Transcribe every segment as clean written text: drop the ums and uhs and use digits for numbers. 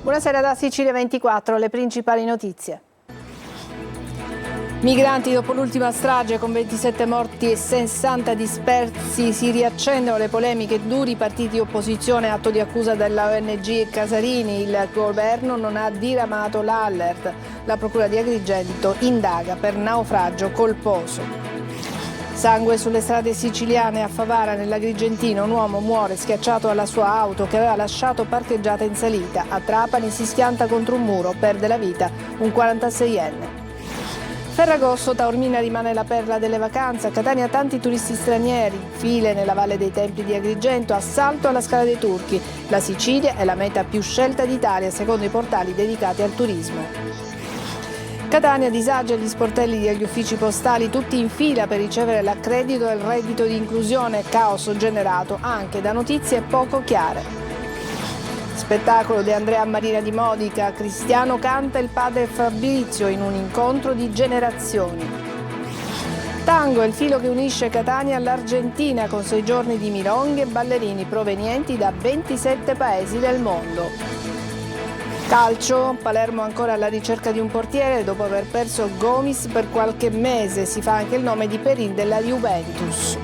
Buonasera da Sicilia 24, le principali notizie. Migranti dopo l'ultima strage con 27 morti e 60 dispersi, si riaccendono le polemiche, duri partiti di opposizione, atto di accusa della ONG Casarini, il governo non ha diramato l'allert, la procura di Agrigento indaga per naufragio colposo. Sangue sulle strade siciliane. A Favara, nell'Agrigentino, un uomo muore schiacciato alla sua auto che aveva lasciato parcheggiata in salita. A Trapani si schianta contro un muro, perde la vita un 46enne. Ferragosto, Taormina rimane la perla delle vacanze. A Catania tanti turisti stranieri, file nella Valle dei Templi di Agrigento, assalto alla Scala dei Turchi. La Sicilia è la meta più scelta d'Italia secondo i portali dedicati al turismo. Catania, disagi agli sportelli degli uffici postali, tutti in fila per ricevere l'accredito e il reddito di inclusione, caos generato anche da notizie poco chiare. Spettacolo di Andrea Marina di Modica, Cristiano canta il padre Fabrizio in un incontro di generazioni. Tango, il filo che unisce Catania all'Argentina con 6 giorni di milonghe e ballerini provenienti da 27 paesi del mondo. Calcio, Palermo ancora alla ricerca di un portiere dopo aver perso Gomis per qualche mese, si fa anche il nome di Perin della Juventus.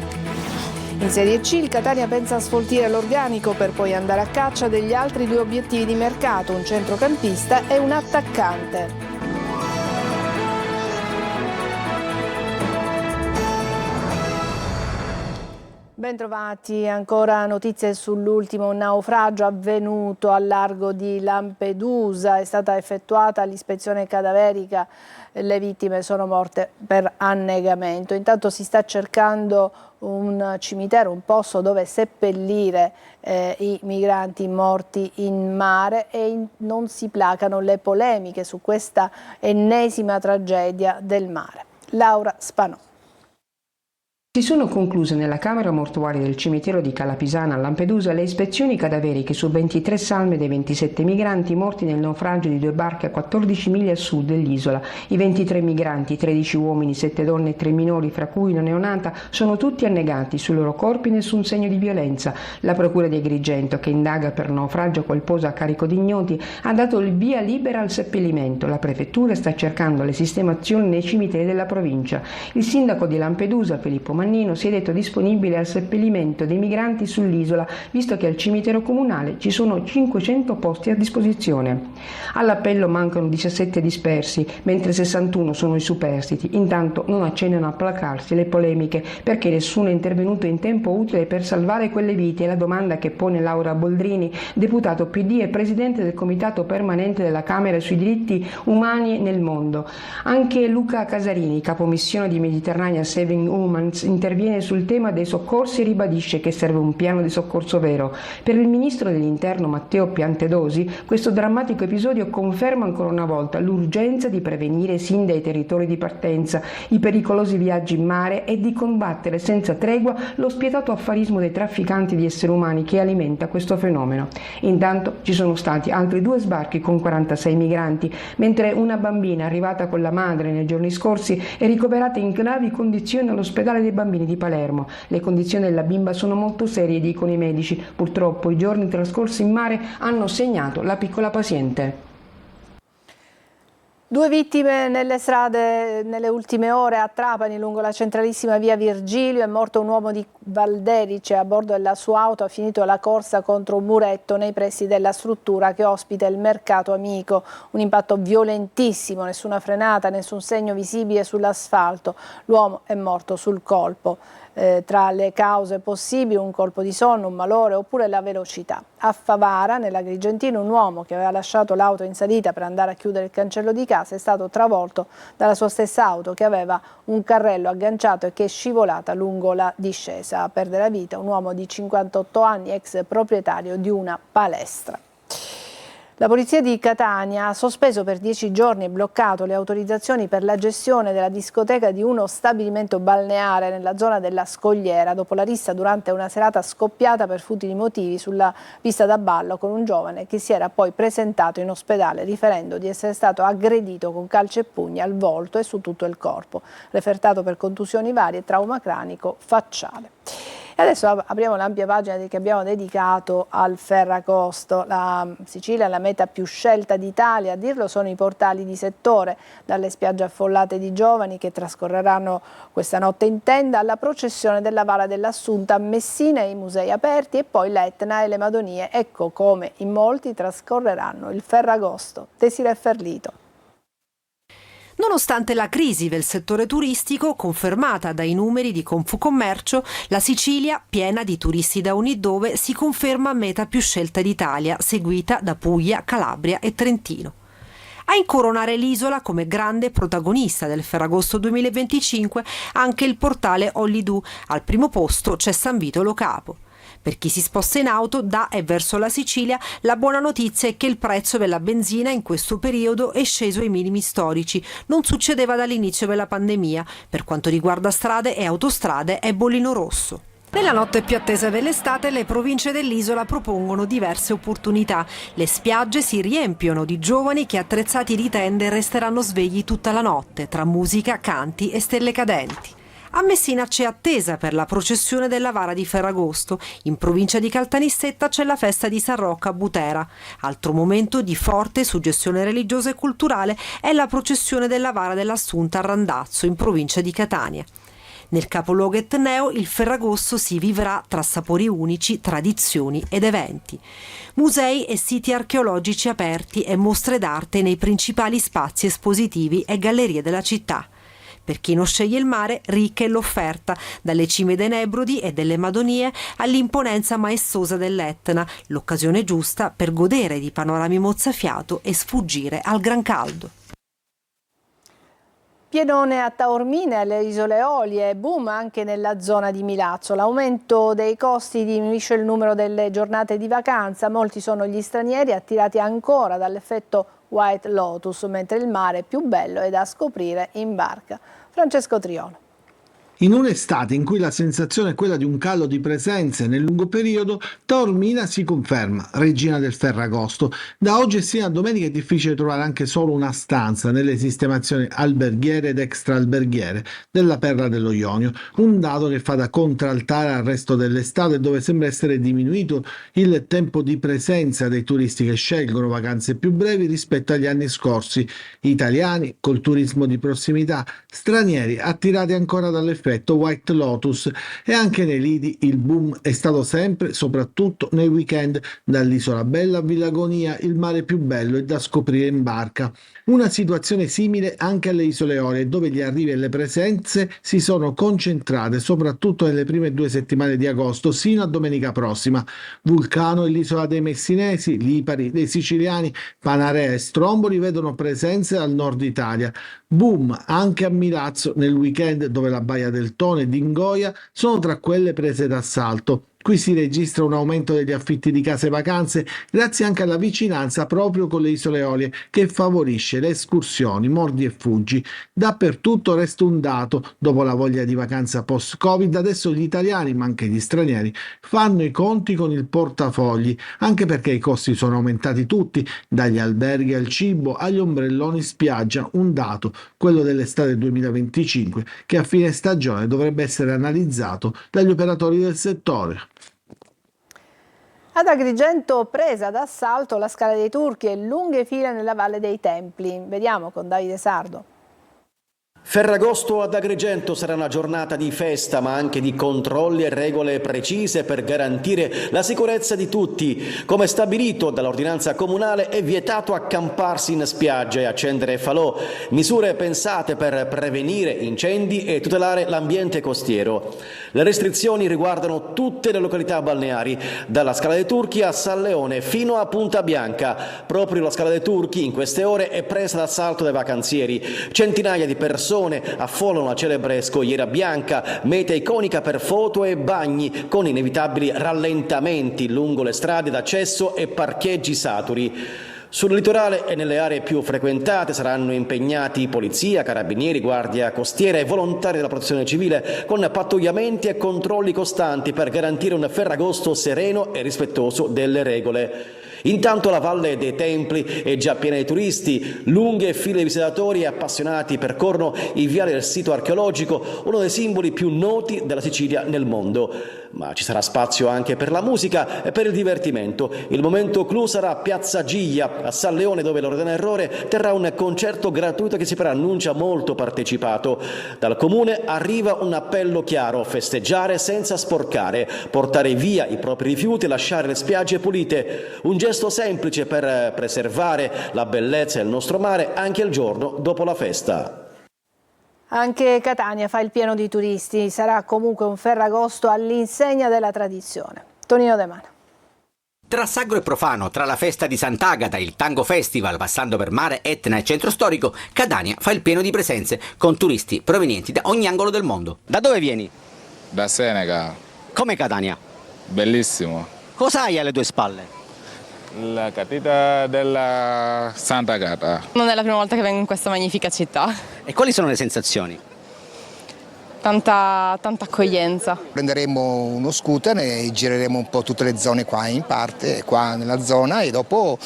In Serie C il Catania pensa a sfoltire l'organico per poi andare a caccia degli altri 2 obiettivi di mercato, un centrocampista e un attaccante. Bentrovati, ancora notizie sull'ultimo naufragio avvenuto al largo di Lampedusa. È stata effettuata l'ispezione cadaverica, le vittime sono morte per annegamento. Intanto si sta cercando un cimitero, un posto dove seppellire i migranti morti in mare e non si placano le polemiche su questa ennesima tragedia del mare. Laura Spanò. Si sono concluse nella camera mortuaria del cimitero di Calapisana a Lampedusa le ispezioni cadaveriche su 23 salme dei 27 migranti morti nel naufragio di 2 barche a 14 miglia a sud dell'isola. I 23 migranti, 13 uomini, 7 donne e 3 minori, fra cui una neonata, sono tutti annegati, sui loro corpi nessun segno di violenza. La procura di Agrigento, che indaga per naufragio colposo a carico di ignoti, ha dato il via libera al seppellimento. La prefettura sta cercando le sistemazioni nei cimiteri della provincia. Il sindaco di Lampedusa, Filippo Mannino, si è detto disponibile al seppellimento dei migranti sull'isola, visto che al cimitero comunale ci sono 500 posti a disposizione. All'appello mancano 17 dispersi, mentre 61 sono i superstiti. Intanto non accennano a placarsi le polemiche, perché nessuno è intervenuto in tempo utile per salvare quelle vite. È la domanda che pone Laura Boldrini, deputato PD e presidente del Comitato Permanente della Camera sui diritti umani nel mondo. Anche Luca Casarini, capomissione di Mediterranea Saving Humans, interviene sul tema dei soccorsi e ribadisce che serve un piano di soccorso vero. Per il ministro dell'Interno Matteo Piantedosi, questo drammatico episodio conferma ancora una volta l'urgenza di prevenire sin dai territori di partenza i pericolosi viaggi in mare e di combattere senza tregua lo spietato affarismo dei trafficanti di esseri umani che alimenta questo fenomeno. Intanto ci sono stati altri 2 sbarchi con 46 migranti, mentre una bambina arrivata con la madre nei giorni scorsi è ricoverata in gravi condizioni all'ospedale dei bambini di Palermo. Le condizioni della bimba sono molto serie, dicono i medici. Purtroppo i giorni trascorsi in mare hanno segnato la piccola paziente. 2 vittime nelle strade nelle ultime ore a Trapani, lungo la centralissima via Virgilio. È morto un uomo di Valderice a bordo della sua auto, ha finito la corsa contro un muretto nei pressi della struttura che ospita il mercato amico. Un impatto violentissimo, nessuna frenata, nessun segno visibile sull'asfalto. L'uomo è morto sul colpo. Tra le cause possibili un colpo di sonno, un malore oppure la velocità. A Favara, nell'Agrigentino, un uomo che aveva lasciato l'auto in salita per andare a chiudere il cancello di casa è stato travolto dalla sua stessa auto che aveva un carrello agganciato e che è scivolata lungo la discesa. A perdere la vita un uomo di 58 anni, ex proprietario di una palestra. La polizia di Catania ha sospeso per 10 giorni e bloccato le autorizzazioni per la gestione della discoteca di uno stabilimento balneare nella zona della Scogliera dopo la rissa durante una serata scoppiata per futili motivi sulla pista da ballo con un giovane che si era poi presentato in ospedale riferendo di essere stato aggredito con calci e pugni al volto e su tutto il corpo, refertato per contusioni varie e trauma cranico facciale. E adesso apriamo l'ampia pagina che abbiamo dedicato al Ferragosto. La Sicilia è la meta più scelta d'Italia, a dirlo sono i portali di settore, dalle spiagge affollate di giovani che trascorreranno questa notte in tenda alla processione della Vara dell'Assunta a Messina e i musei aperti e poi l'Etna e le Madonie. Ecco come in molti trascorreranno il Ferragosto. Desiree Ferlito. Nonostante la crisi del settore turistico, confermata dai numeri di Confcommercio, la Sicilia, piena di turisti da ogni dove, si conferma meta più scelta d'Italia, seguita da Puglia, Calabria e Trentino. A incoronare l'isola come grande protagonista del Ferragosto 2025 anche il portale Ollidu. Al primo posto c'è San Vito Lo Capo. Per chi si sposta in auto da e verso la Sicilia, la buona notizia è che il prezzo della benzina in questo periodo è sceso ai minimi storici. Non succedeva dall'inizio della pandemia. Per quanto riguarda strade e autostrade è bollino rosso. Nella notte più attesa dell'estate le province dell'isola propongono diverse opportunità. Le spiagge si riempiono di giovani che attrezzati di tende resteranno svegli tutta la notte tra musica, canti e stelle cadenti. A Messina c'è attesa per la processione della Vara di Ferragosto. In provincia di Caltanissetta c'è la festa di San Rocco a Butera. Altro momento di forte suggestione religiosa e culturale è la processione della Vara dell'Assunta a Randazzo, in provincia di Catania. Nel capoluogo etneo il Ferragosto si vivrà tra sapori unici, tradizioni ed eventi. Musei e siti archeologici aperti e mostre d'arte nei principali spazi espositivi e gallerie della città. Per chi non sceglie il mare, ricca è l'offerta, dalle cime dei Nebrodi e delle Madonie all'imponenza maestosa dell'Etna, l'occasione giusta per godere di panorami mozzafiato e sfuggire al gran caldo. Pienone a Taormina e alle Isole Eolie, boom anche nella zona di Milazzo. L'aumento dei costi diminuisce il numero delle giornate di vacanza, molti sono gli stranieri attirati ancora dall'effetto White Lotus, mentre il mare più bello è da scoprire in barca. Francesco Triolo. In un'estate in cui la sensazione è quella di un calo di presenze nel lungo periodo, Taormina si conferma regina del Ferragosto. Da oggi e sino a domenica è difficile trovare anche solo una stanza nelle sistemazioni alberghiere ed extraalberghiere della Perla dello Ionio, un dato che fa da contraltare al resto dell'estate, dove sembra essere diminuito il tempo di presenza dei turisti che scelgono vacanze più brevi rispetto agli anni scorsi, italiani col turismo di prossimità, stranieri attirati ancora dall'effetto White Lotus, e anche nei lidi il boom è stato sempre, soprattutto nei weekend. Dall'Isola Bella a Villagonia il mare più bello è da scoprire in barca. Una situazione simile anche alle Isole Eolie, dove gli arrivi e le presenze si sono concentrate soprattutto nelle prime 2 settimane di agosto sino a domenica prossima. Vulcano e l'isola dei Messinesi, Lipari, dei siciliani, Panarea e Stromboli vedono presenze dal nord Italia. Boom anche a Milazzo nel weekend, dove la Baia del Tone e Dingoia sono tra quelle prese d'assalto. Qui si registra un aumento degli affitti di case vacanze grazie anche alla vicinanza proprio con le Isole Eolie, che favorisce le escursioni, mordi e fuggi. Dappertutto resta un dato: dopo la voglia di vacanza post-Covid, adesso gli italiani, ma anche gli stranieri, fanno i conti con il portafogli, anche perché i costi sono aumentati tutti, dagli alberghi al cibo agli ombrelloni spiaggia, un dato, quello dell'estate 2025, che a fine stagione dovrebbe essere analizzato dagli operatori del settore. Ad Agrigento presa d'assalto la Scala dei Turchi e lunghe file nella Valle dei Templi. Vediamo con Davide Sardo. Ferragosto ad Agrigento sarà una giornata di festa, ma anche di controlli e regole precise per garantire la sicurezza di tutti. Come stabilito dall'ordinanza comunale, è vietato accamparsi in spiaggia e accendere falò, misure pensate per prevenire incendi e tutelare l'ambiente costiero. Le restrizioni riguardano tutte le località balneari, dalla Scala dei Turchi a San Leone fino a Punta Bianca. Proprio la Scala dei Turchi in queste ore è presa d'assalto dai vacanzieri. Centinaia di persone affollano la celebre Scogliera Bianca, meta iconica per foto e bagni, con inevitabili rallentamenti lungo le strade d'accesso e parcheggi saturi. Sul litorale e nelle aree più frequentate saranno impegnati polizia, carabinieri, guardia costiera e volontari della protezione civile, con pattugliamenti e controlli costanti per garantire un Ferragosto sereno e rispettoso delle regole. Intanto la Valle dei Templi è già piena di turisti, lunghe file di visitatori e appassionati percorrono i viali del sito archeologico, uno dei simboli più noti della Sicilia nel mondo. Ma ci sarà spazio anche per la musica e per il divertimento. Il momento clou sarà Piazza Giglia a San Leone, dove l'Ordine Errore terrà un concerto gratuito che si preannuncia molto partecipato. Dal comune arriva un appello chiaro: festeggiare senza sporcare, portare via i propri rifiuti e lasciare le spiagge pulite. Un gesto semplice per preservare la bellezza del nostro mare anche il giorno dopo la festa. Anche Catania fa il pieno di turisti, sarà comunque un Ferragosto all'insegna della tradizione. Tonino De Mana. Tra sacro e profano, tra la festa di Sant'Agata, il Tango Festival, passando per mare, Etna e centro storico, Catania fa il pieno di presenze con turisti provenienti da ogni angolo del mondo. Da dove vieni? Da Seneca. Come Catania? Bellissimo. Cosa hai alle tue spalle? La catena della Sant'Agata. Non è la prima volta che vengo in questa magnifica città. E quali sono le sensazioni? Tanta accoglienza. Prenderemo uno scooter e gireremo un po' tutte le zone qua in parte, qua nella zona, e dopo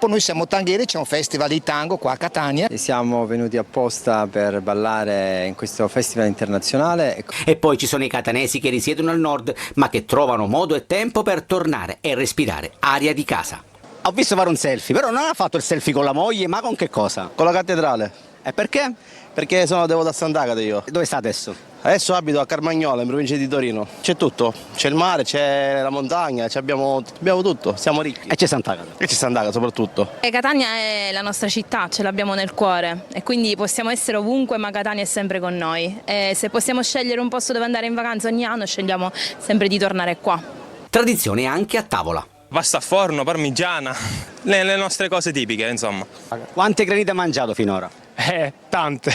noi siamo tanghieri, c'è un festival di tango qua a Catania. E siamo venuti apposta per ballare in questo festival internazionale. E poi ci sono i catanesi che risiedono al nord ma che trovano modo e tempo per tornare e respirare aria di casa. Ho visto fare un selfie, però non ha fatto il selfie con la moglie, ma con che cosa? Con la cattedrale. E perché? Perché sono devoto a Sant'Agata io. Dove sta adesso? Adesso abito a Carmagnola, in provincia di Torino. C'è tutto, c'è il mare, c'è la montagna, abbiamo tutto, siamo ricchi. E c'è Sant'Agata. E c'è Sant'Agata soprattutto. Catania è la nostra città, ce l'abbiamo nel cuore e quindi possiamo essere ovunque, ma Catania è sempre con noi. E se possiamo scegliere un posto dove andare in vacanza ogni anno, scegliamo sempre di tornare qua. Tradizione anche a tavola. Pasta a forno, parmigiana, le nostre cose tipiche, insomma. Quante granite hai mangiato finora? Tante,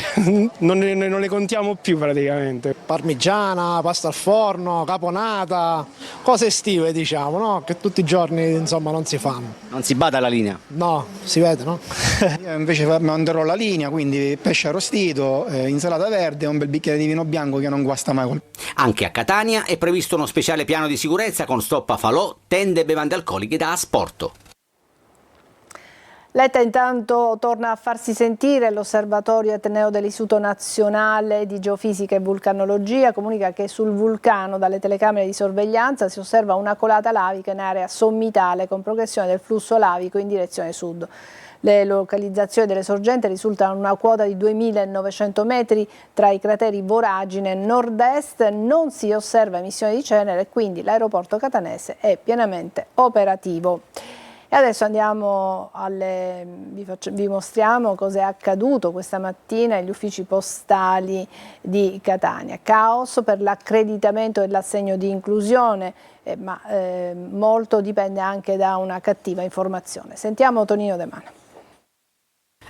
non le contiamo più praticamente. Parmigiana, pasta al forno, caponata, cose estive diciamo, no? Che tutti i giorni insomma non si fanno. Non si bada la linea? No, si vede, no? Io invece manderò la linea, quindi pesce arrostito, insalata verde e un bel bicchiere di vino bianco che non guasta mai. Anche a Catania è previsto uno speciale piano di sicurezza con stop a falò, tende e bevande alcoliche da asporto. Letta intanto torna a farsi sentire. L'Osservatorio Ateneo dell'Istituto Nazionale di Geofisica e Vulcanologia comunica che sul vulcano dalle telecamere di sorveglianza si osserva una colata lavica in area sommitale con progressione del flusso lavico in direzione sud. Le localizzazioni delle sorgenti risultano in una quota di 2.900 metri tra i crateri Voragine e nord-est, non si osserva emissione di cenere e quindi l'aeroporto catanese è pienamente operativo. E adesso andiamo vi mostriamo cosa è accaduto questa mattina agli uffici postali di Catania. Caos per l'accreditamento dell'assegno di inclusione, ma molto dipende anche da una cattiva informazione. Sentiamo Tonino De Mana.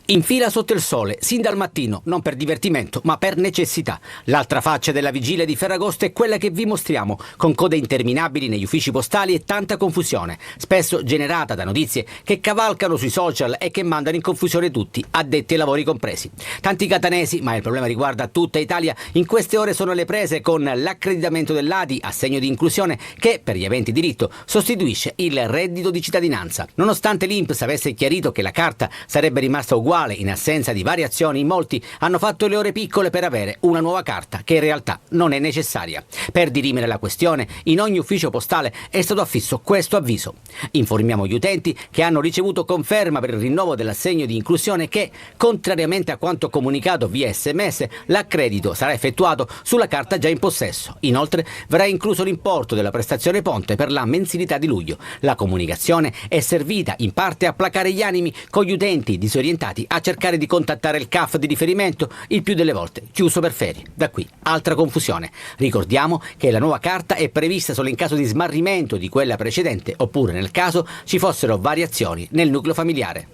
In fila sotto il sole, sin dal mattino, non per divertimento, ma per necessità. L'altra faccia della vigilia di Ferragosto è quella che vi mostriamo, con code interminabili negli uffici postali e tanta confusione, spesso generata da notizie che cavalcano sui social e che mandano in confusione tutti, addetti ai lavori compresi. Tanti catanesi, ma il problema riguarda tutta Italia, in queste ore sono alle prese con l'accreditamento dell'ADI, assegno di inclusione, che per gli aventi diritto sostituisce il reddito di cittadinanza. Nonostante l'INPS avesse chiarito che la carta sarebbe rimasta uguale in assenza di variazioni, molti hanno fatto le ore piccole per avere una nuova carta che in realtà non è necessaria. Per dirimere la questione, in ogni ufficio postale è stato affisso questo avviso. Informiamo gli utenti che hanno ricevuto conferma per il rinnovo dell'assegno di inclusione che, contrariamente a quanto comunicato via SMS, l'accredito sarà effettuato sulla carta già in possesso. Inoltre verrà incluso l'importo della prestazione ponte per la mensilità di luglio. La comunicazione è servita in parte a placare gli animi, con gli utenti disorientati a cercare di contattare il CAF di riferimento, il più delle volte chiuso per ferie. Da qui altra confusione. Ricordiamo che la nuova carta è prevista solo in caso di smarrimento di quella precedente oppure nel caso ci fossero variazioni nel nucleo familiare.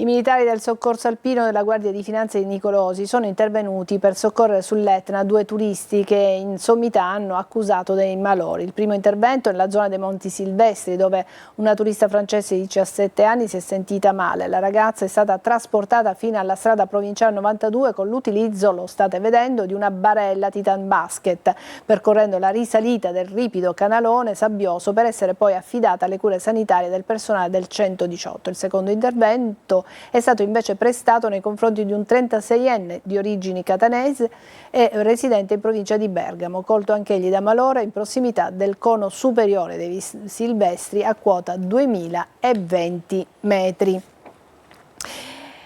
I militari del soccorso alpino della Guardia di Finanza di Nicolosi sono intervenuti per soccorrere sull'Etna 2 turisti che in sommità hanno accusato dei malori. Il primo intervento è nella zona dei Monti Silvestri, dove una turista francese di 17 anni si è sentita male. La ragazza è stata trasportata fino alla strada provinciale 92 con l'utilizzo, lo state vedendo, di una barella Titan Basket, percorrendo la risalita del ripido canalone sabbioso per essere poi affidata alle cure sanitarie del personale del 118. Il secondo intervento è stato invece prestato nei confronti di un 36enne di origini catanese e residente in provincia di Bergamo, colto anch'egli da malore in prossimità del cono superiore dei Silvestri a quota 2020 metri.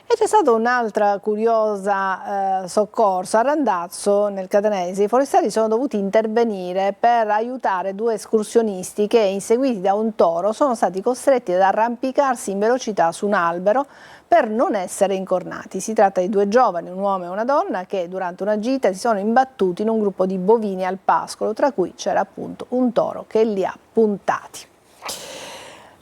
E c'è stata un'altra curiosa soccorso. A Randazzo, nel Catanese, i forestali sono dovuti intervenire per aiutare 2 escursionisti che, inseguiti da un toro, sono stati costretti ad arrampicarsi in velocità su un albero per non essere incornati. Si tratta di 2 giovani, un uomo e una donna, che durante una gita si sono imbattuti in un gruppo di bovini al pascolo, tra cui c'era appunto un toro che li ha puntati.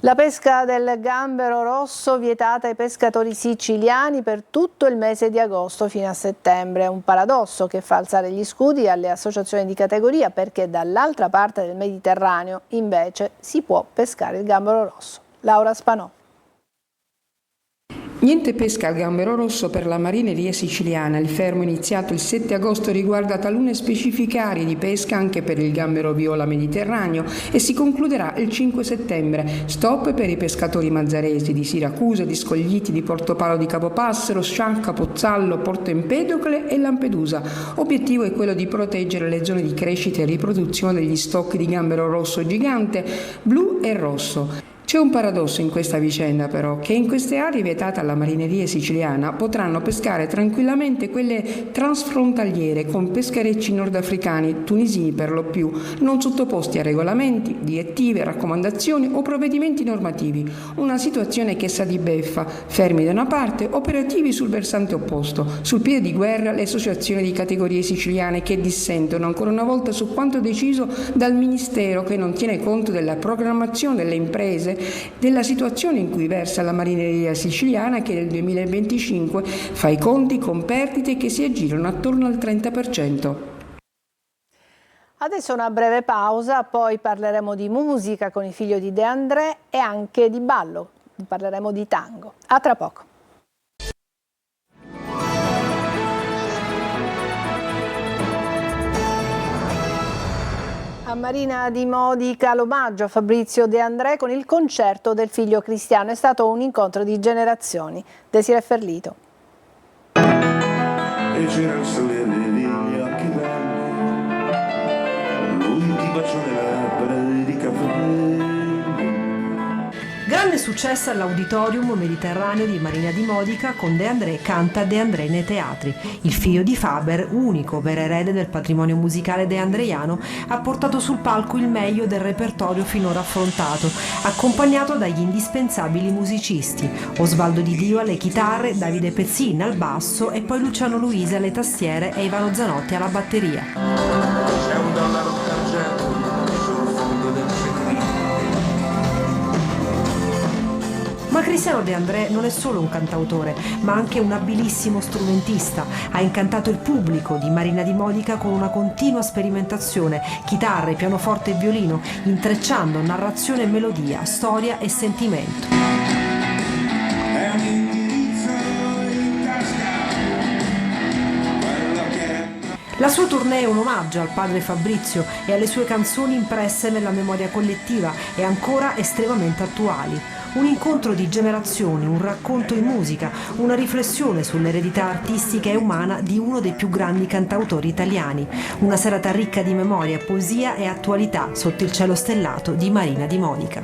La pesca del gambero rosso vietata ai pescatori siciliani per tutto il mese di agosto fino a settembre. È un paradosso che fa alzare gli scudi alle associazioni di categoria, perché dall'altra parte del Mediterraneo invece si può pescare il gambero rosso. Laura Spanò. Niente pesca al gambero rosso per la marineria siciliana. Il fermo iniziato il 7 agosto riguarda talune specifiche aree di pesca anche per il gambero viola mediterraneo e si concluderà il 5 settembre. Stop per i pescatori mazzaresi di Siracusa, di Scogliti, di Portopalo di Capopassero, Sciacca, Pozzallo, Porto Empedocle e Lampedusa. Obiettivo è quello di proteggere le zone di crescita e riproduzione degli stock di gambero rosso gigante, blu e rosso. C'è un paradosso in questa vicenda però, che in queste aree vietate alla marineria siciliana potranno pescare tranquillamente quelle transfrontaliere con pescherecci nordafricani, tunisini per lo più, non sottoposti a regolamenti, direttive, raccomandazioni o provvedimenti normativi. Una situazione che sa di beffa, fermi da una parte, operativi sul versante opposto. Sul piede di guerra le associazioni di categorie siciliane che dissentono ancora una volta su quanto deciso dal Ministero, che non tiene conto della programmazione delle imprese, della situazione in cui versa la marineria siciliana, che nel 2025 fa i conti con perdite che si aggirano attorno al 30%. Adesso una breve pausa, poi parleremo di musica con il figlio di De André e anche di ballo, parleremo di tango. A tra poco. A Marina di Modica l'omaggio a Fabrizio De André con il concerto del figlio Cristiano. È stato un incontro di generazioni. Desiree Ferlito. E c'era il sole negli occhi belli, lui ti baciò nelle labbra di caffè. Grande successo all'Auditorium Mediterraneo di Marina di Modica con De André canta De André nei teatri. Il figlio di Faber, unico vero erede del patrimonio musicale deandreiano, ha portato sul palco il meglio del repertorio finora affrontato, accompagnato dagli indispensabili musicisti: Osvaldo Di Dio alle chitarre, Davide Pezzin al basso e poi Luciano Luisi alle tastiere e Ivano Zanotti alla batteria. C'è un dollaro d'argento sul fondo del Ma Cristiano De André non è solo un cantautore, ma anche un abilissimo strumentista. Ha incantato il pubblico di Marina di Modica con una continua sperimentazione, chitarre, pianoforte e violino, intrecciando narrazione e melodia, storia e sentimento. La sua tournée è un omaggio al padre Fabrizio e alle sue canzoni impresse nella memoria collettiva e ancora estremamente attuali. Un incontro di generazioni, un racconto in musica, una riflessione sull'eredità artistica e umana di uno dei più grandi cantautori italiani. Una serata ricca di memoria, poesia e attualità sotto il cielo stellato di Marina di Modica.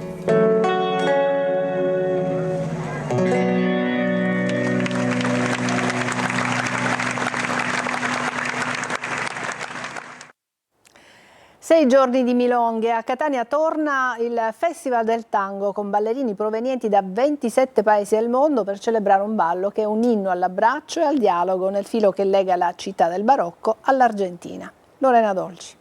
Sei giorni di milonghe. A Catania torna il Festival del Tango con ballerini provenienti da 27 paesi del mondo per celebrare un ballo che è un inno all'abbraccio e al dialogo nel filo che lega la città del barocco all'Argentina. Lorena Dolci.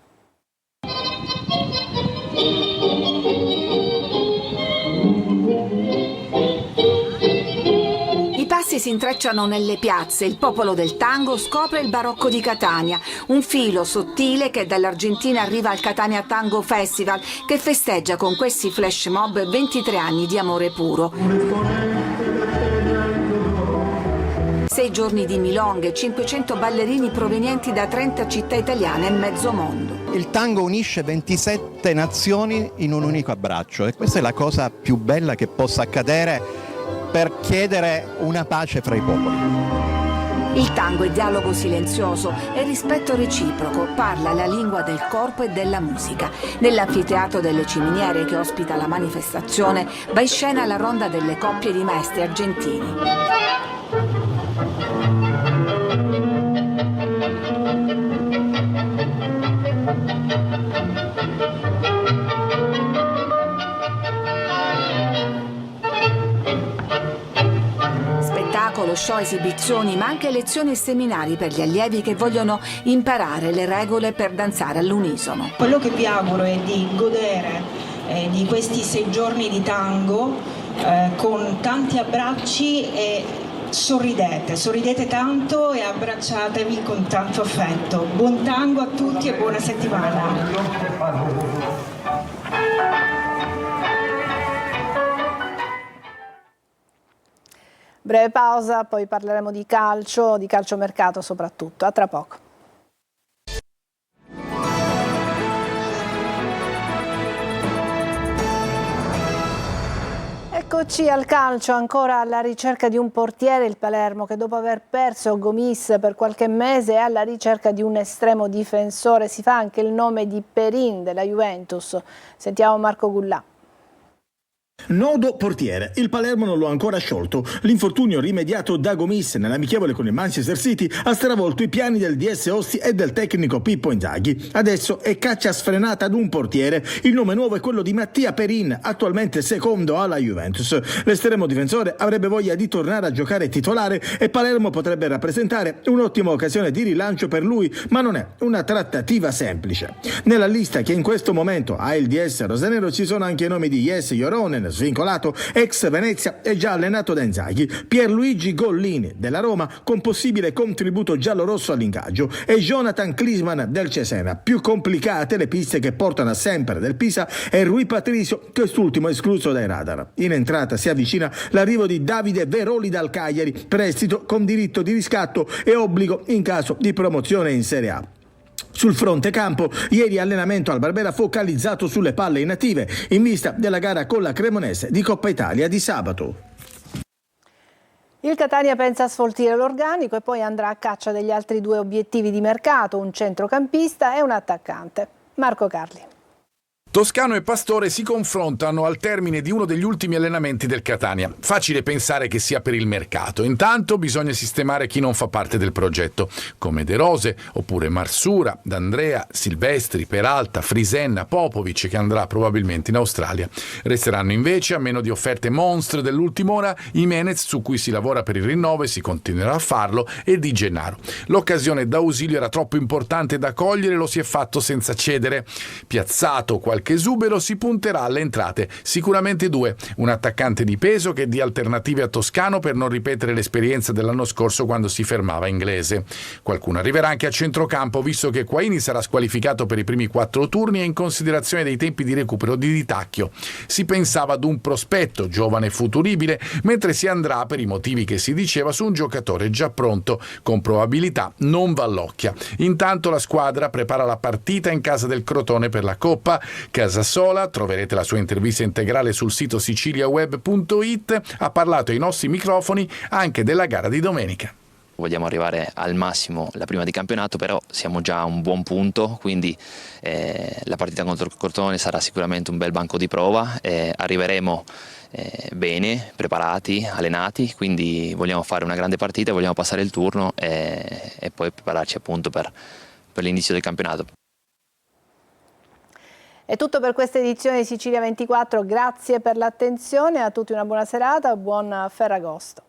I passi tanti si intrecciano nelle piazze, il popolo del tango scopre il barocco di Catania, un filo sottile che dall'Argentina arriva al Catania Tango Festival, che festeggia con questi flash mob 23 anni di amore puro. 6 giorni di milonghe, 500 ballerini provenienti da 30 città italiane e mezzo mondo. Il tango unisce 27 nazioni in un unico abbraccio e questa è la cosa più bella che possa accadere per chiedere una pace fra i popoli. Il tango è dialogo silenzioso e rispetto reciproco, parla la lingua del corpo e della musica. Nell'anfiteatro delle Ciminiere che ospita la manifestazione va in scena la ronda delle coppie di maestri argentini. Spettacolo, show, esibizioni, ma anche lezioni e seminari per gli allievi che vogliono imparare le regole per danzare all'unisono. Quello che vi auguro è di godere di questi 6 giorni di tango con tanti abbracci e sorridete tanto e abbracciatevi con tanto affetto. Buon tango a tutti e buona settimana. Breve pausa, poi parleremo di calciomercato soprattutto. A tra poco. Eccoci al calcio, ancora alla ricerca di un portiere, il Palermo, che dopo aver perso Gomis per qualche mese è alla ricerca di un estremo difensore. Si fa anche il nome di Perin della Juventus. Sentiamo Marco Gullà. Nodo portiere. Il Palermo non lo ha ancora sciolto. L'infortunio rimediato da Gomis nell'amichevole con il Manchester City ha stravolto i piani del DS Osti e del tecnico Pippo Inzaghi. Adesso è caccia sfrenata ad un portiere. Il nome nuovo è quello di Mattia Perin, attualmente secondo alla Juventus. L'estremo difensore avrebbe voglia di tornare a giocare titolare e Palermo potrebbe rappresentare un'ottima occasione di rilancio per lui, ma non è una trattativa semplice. Nella lista che in questo momento ha il DS rosanero ci sono anche i nomi di Jesse Joronen, svincolato, ex Venezia e già allenato da Inzaghi, Pierluigi Gollini della Roma con possibile contributo giallorosso all'ingaggio e Jonathan Klinsmann del Cesena. Più complicate le piste che portano a sempre del Pisa e Rui Patricio, quest'ultimo escluso dai radar. In entrata si avvicina l'arrivo di Davide Veroli dal Cagliari, prestito con diritto di riscatto e obbligo in caso di promozione in Serie A. Sul fronte campo, ieri allenamento al Barbera focalizzato sulle palle inattive in vista della gara con la Cremonese di Coppa Italia di sabato. Il Catania pensa a sfoltire l'organico e poi andrà a caccia degli altri 2 obiettivi di mercato, un centrocampista e un attaccante. Marco Carli. Toscano e Pastore si confrontano al termine di uno degli ultimi allenamenti del Catania. Facile pensare che sia per il mercato. Intanto bisogna sistemare chi non fa parte del progetto, come De Rose, oppure Marsura, D'Andrea, Silvestri, Peralta, Frisenna, Popovic, che andrà probabilmente in Australia. Resteranno invece, a meno di offerte monstre dell'ultima ora, Jimenez, su cui si lavora per il rinnovo e si continuerà a farlo, e Di Gennaro. L'occasione d'ausilio era troppo importante da cogliere, lo si è fatto senza cedere. Piazzato qualche esubero, si punterà alle entrate, sicuramente 2, un attaccante di peso che dia alternative a Toscano per non ripetere l'esperienza dell'anno scorso quando si fermava Inglese. Qualcuno arriverà anche a centrocampo, visto che Quaini sarà squalificato per i primi 4 turni e in considerazione dei tempi di recupero di Ditacchio. Si pensava ad un prospetto giovane e futuribile, mentre si andrà, per i motivi che si diceva, su un giocatore già pronto, con probabilità non Vallocchia. Intanto la squadra prepara la partita in casa del Crotone per la Coppa. Casasola, troverete la sua intervista integrale sul sito siciliaweb.it, ha parlato ai nostri microfoni anche della gara di domenica. Vogliamo arrivare al massimo la prima di campionato, però siamo già a un buon punto, quindi la partita contro il Crotone sarà sicuramente un bel banco di prova, arriveremo bene, preparati, allenati, quindi vogliamo fare una grande partita, vogliamo passare il turno e poi prepararci appunto per l'inizio del campionato. È tutto per questa edizione di Sicilia 24, grazie per l'attenzione, a tutti una buona serata, buon Ferragosto.